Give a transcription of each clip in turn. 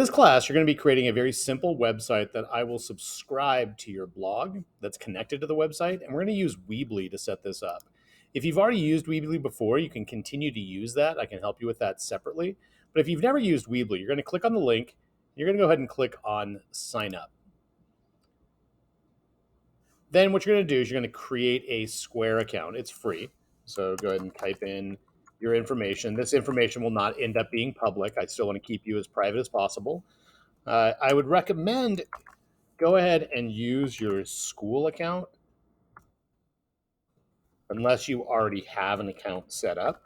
In this class, you're going to be creating a very simple website that I will subscribe to your blog that's connected to the website, and we're going to use Weebly to set this up. If you've already used Weebly before, you can continue to use that. I can help you with that separately. But if you've never used Weebly, you're going to click on the link. You're going to go ahead and click on Sign Up. Then what you're going to do is you're going to create a Square account. It's free. So go ahead and type in your information. This information will not end up being public. I still want to keep you as private as possible. I would recommend go ahead and use your school account unless you already have an account set up.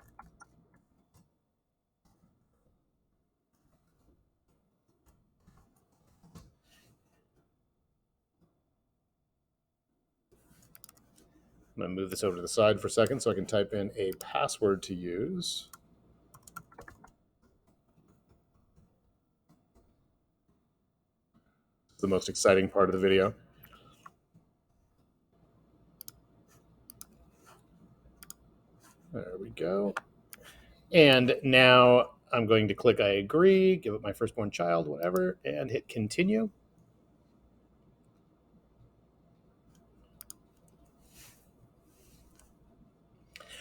I'm going to move this over to the side for a second so I can type in a password to use. It's the most exciting part of the video. There we go. And now I'm going to click I agree, give it my firstborn child, whatever, and hit continue.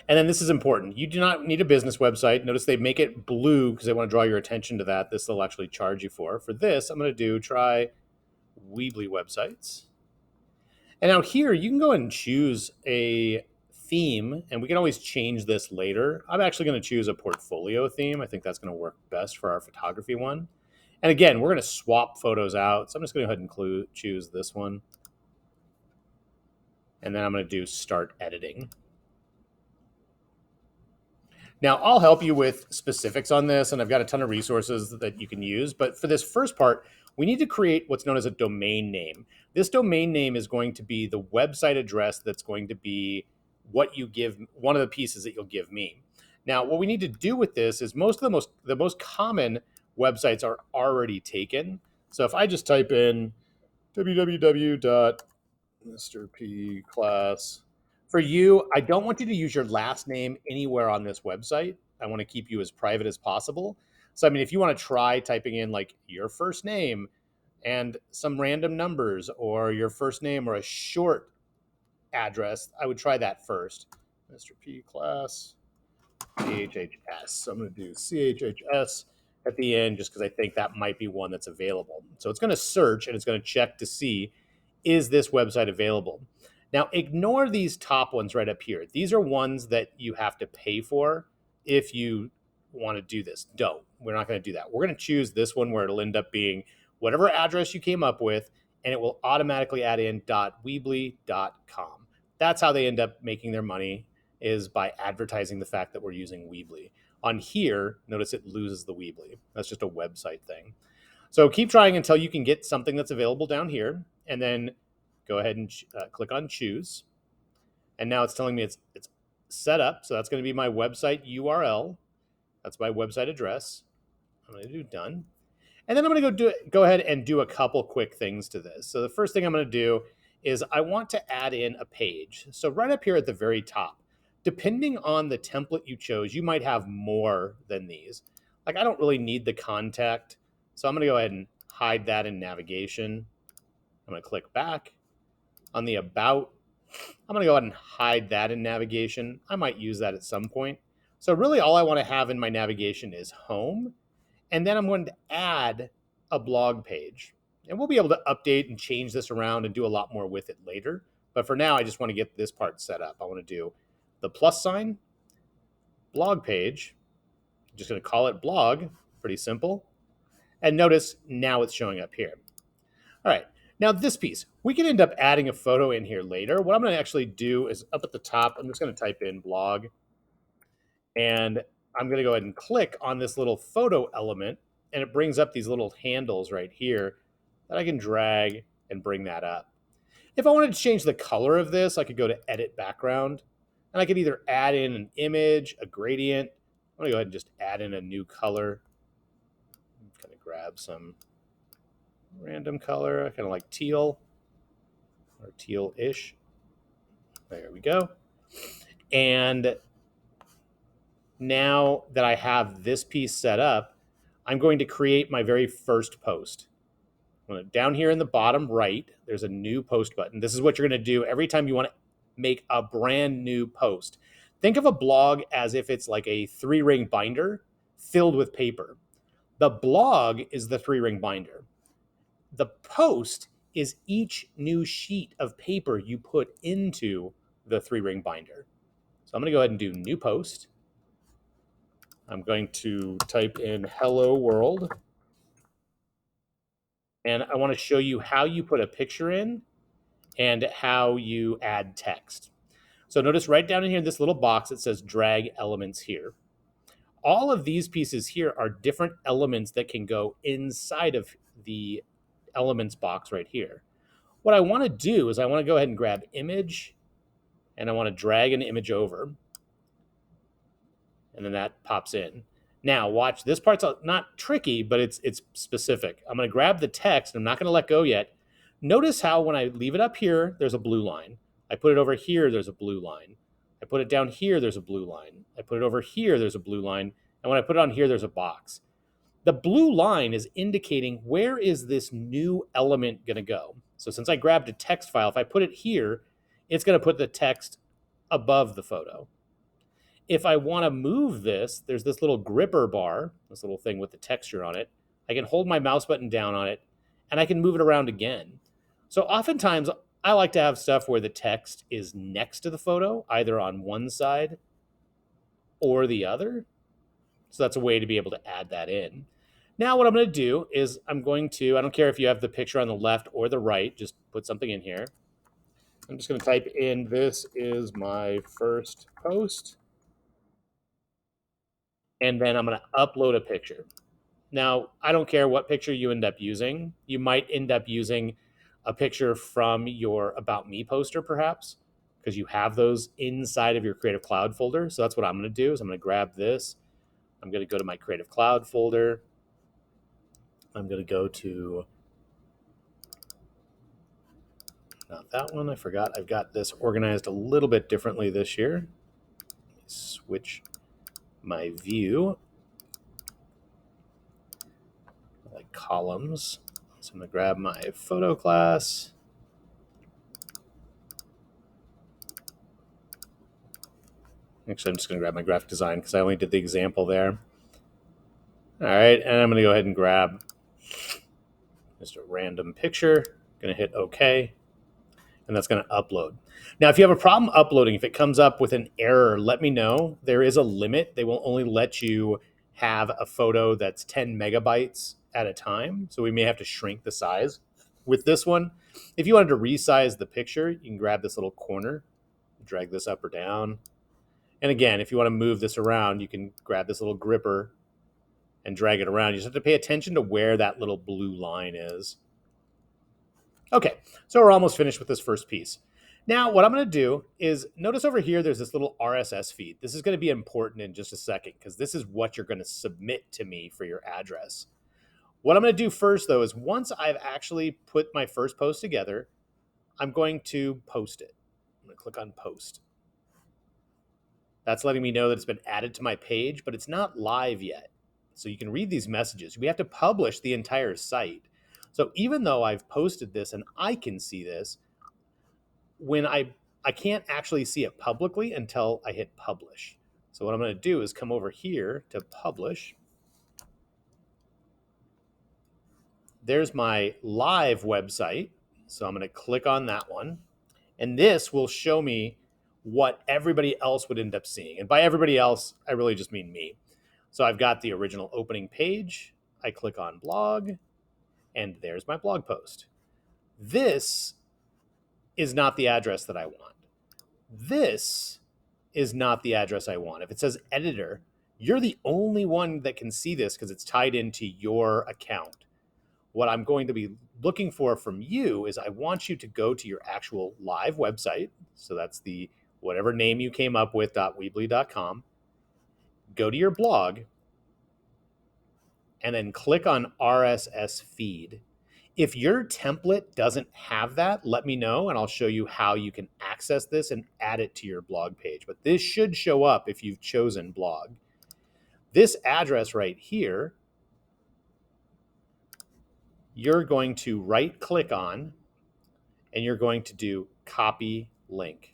And then this is important. You do not need a business website. Notice they make it blue because they want to draw your attention to that. This they'll actually charge you for. For this, I'm going to try Weebly websites. And now here, you can go and choose a theme, and we can always change this later. I'm actually going to choose a portfolio theme. I think that's going to work best for our photography one. And again, we're going to swap photos out. So I'm just going to go ahead and choose this one. And then I'm going to do start editing. Now, I'll help you with specifics on this, and I've got a ton of resources that you can use. But for this first part, we need to create what's known as a domain name. This domain name is going to be the website address that's going to be what you give, one of the pieces that you'll give me. Now, what we need to do with this is the most common websites are already taken. So if I just type in www.mrpclass. For you, I don't want you to use your last name anywhere on this website. I want to keep you as private as possible. So, I mean, if you want to try typing in like your first name and some random numbers or your first name or a short address, I would try that first. Mr. P class, CHHS. So I'm going to do CHHS at the end just because I think that might be one that's available. So it's going to search and it's going to check to see, is this website available? Now, ignore these top ones right up here. These are ones that you have to pay for if you want to do this. Don't. We're not going to do that. We're going to choose this one where it'll end up being whatever address you came up with, and it will automatically add in .weebly.com. That's how they end up making their money, is by advertising the fact that we're using Weebly. On here, notice it loses the Weebly. That's just a website thing. So keep trying until you can get something that's available down here, and then go ahead and click on choose. And now it's telling me it's set up. So that's going to be my website URL. That's my website address. I'm going to do done. And then I'm going to go ahead and do a couple quick things to this. So the first thing I'm going to do is I want to add in a page. So right up here at the very top, depending on the template you chose, you might have more than these. Like I don't really need the contact. So I'm going to go ahead and hide that in navigation. I'm going to click back. On the about, I'm going to go ahead and hide that in navigation. I might use that at some point. So really all I want to have in my navigation is home. And then I'm going to add a blog page. And we'll be able to update and change this around and do a lot more with it later. But for now, I just want to get this part set up. I want to do the plus sign, blog page. I'm just going to call it blog. Pretty simple. And notice now it's showing up here. All right. Now this piece, we can end up adding a photo in here later. What I'm going to actually do is up at the top, I'm just going to type in blog. And I'm going to go ahead and click on this little photo element. And it brings up these little handles right here that I can drag and bring that up. If I wanted to change the color of this, I could go to edit background. And I could either add in an image, a gradient. I'm going to go ahead and just add in a new color. I'm going to grab some random color, kind of like teal or teal-ish. There we go. And now that I have this piece set up, I'm going to create my very first post. Down here in the bottom right, there's a new post button. This is what you're going to do every time you want to make a brand new post. Think of a blog as if it's like a 3-ring binder filled with paper. The blog is the 3-ring binder. The post is each new sheet of paper you put into the 3-ring binder. So I'm going to go ahead and do new post. I'm going to type in hello world. And I want to show you how you put a picture in and how you add text. So notice right down in here, this little box, it says drag elements here. All of these pieces here are different elements that can go inside of the elements box right here. What I want to do is I want to go ahead and grab image, and I want to drag an image over. And then that pops in. Now watch, this part's not tricky, but it's specific. I'm going to grab the text, and I'm not going to let go yet. Notice how when I leave it up here, there's a blue line. I put it over here, there's a blue line. I put it down here, there's a blue line. I put it over here, there's a blue line. And when I put it on here, there's a box. The blue line is indicating where is this new element going to go. So since I grabbed a text file, if I put it here, it's going to put the text above the photo. If I want to move this, there's this little gripper bar, this little thing with the texture on it. I can hold my mouse button down on it, and I can move it around again. So oftentimes, I like to have stuff where the text is next to the photo, either on one side or the other. So that's a way to be able to add that in. Now what I'm going to do is I don't care if you have the picture on the left or the right, just put something in here. I'm just going to type in, this is my first post. And then I'm going to upload a picture. Now, I don't care what picture you end up using. You might end up using a picture from your About Me poster, perhaps, because you have those inside of your Creative Cloud folder. So that's what I'm going to do is I'm going to grab this. I'm going to go to my Creative Cloud folder. I'm going to go to, not that one, I forgot. I've got this organized a little bit differently this year. Switch my view. Like columns. So I'm going to grab my photo class. Actually, I'm just going to grab my graphic design because I only did the example there. All right, and I'm going to go ahead and grab just a random picture. Going to hit OK, and that's going to upload. Now, if you have a problem uploading, if it comes up with an error, let me know. There is a limit. They will only let you have a photo that's 10 megabytes at a time, so we may have to shrink the size. With this one, if you wanted to resize the picture, you can grab this little corner, drag this up or down. And again, if you want to move this around, you can grab this little gripper and drag it around. You just have to pay attention to where that little blue line is. Okay, so we're almost finished with this first piece. Now, what I'm going to do is notice over here, there's this little RSS feed. This is going to be important in just a second because this is what you're going to submit to me for your address. What I'm going to do first, though, is once I've actually put my first post together, I'm going to post it. I'm going to click on post. That's letting me know that it's been added to my page, but it's not live yet. So you can read these messages. We have to publish the entire site. So even though I've posted this and I can see this, when I can't actually see it publicly until I hit publish. So what I'm going to do is come over here to publish. There's my live website. So I'm going to click on that one. And this will show me what everybody else would end up seeing. And by everybody else, I really just mean me. So I've got the original opening page. I click on blog, and there's my blog post. This is not the address that I want. This is not the address I want. If it says editor, you're the only one that can see this because it's tied into your account. What I'm going to be looking for from you is I want you to go to your actual live website. So that's the whatever name you came up with, .weebly.com. Go to your blog and then click on RSS feed. If your template doesn't have that, let me know and I'll show you how you can access this and add it to your blog page. But this should show up if you've chosen blog. This address right here you're going to right click on and you're going to do copy link.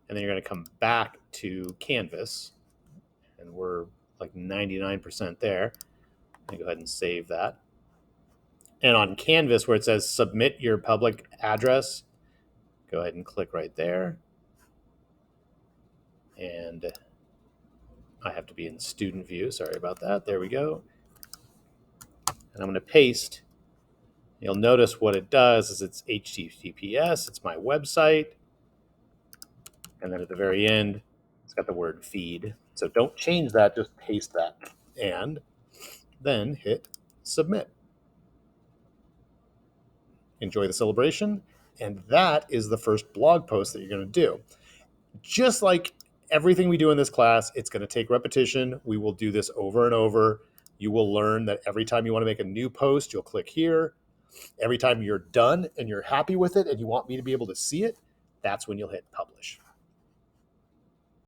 And then you're going to come back to Canvas, and we're like 99% there. I'm going to go ahead and save that. And on Canvas, where it says submit your public address, go ahead and click right there. And I have to be in student view. Sorry about that. There we go. And I'm going to paste. You'll notice what it does is it's HTTPS. It's my website. And then at the very end, it's got the word feed. So don't change that. Just paste that. And then hit submit. Enjoy the celebration. And that is the first blog post that you're going to do. Just like everything we do in this class, it's going to take repetition. We will do this over and over. You will learn that every time you want to make a new post, you'll click here. Every time you're done and you're happy with it and you want me to be able to see it, that's when you'll hit publish.